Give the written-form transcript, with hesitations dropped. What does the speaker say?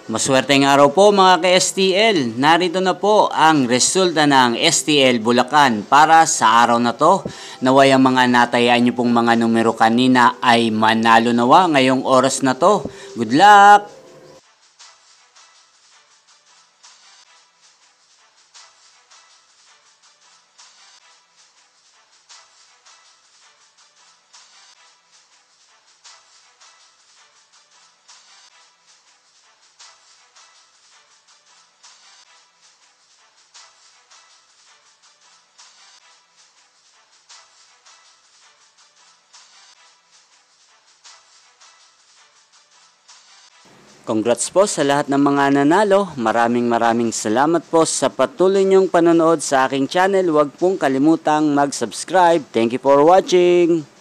Maswerteng araw po mga ka-STL. Narito na po ang resulta ng STL Bulacan para sa araw na to. Naway ang mga natayaan nyo pong mga numero kanina ay manalo nawa ngayong oras na to. Good luck! Congrats po sa lahat ng mga nanalo. Maraming salamat po sa patuloy niyong panonood sa aking channel. Huwag pong kalimutang mag-subscribe. Thank you for watching!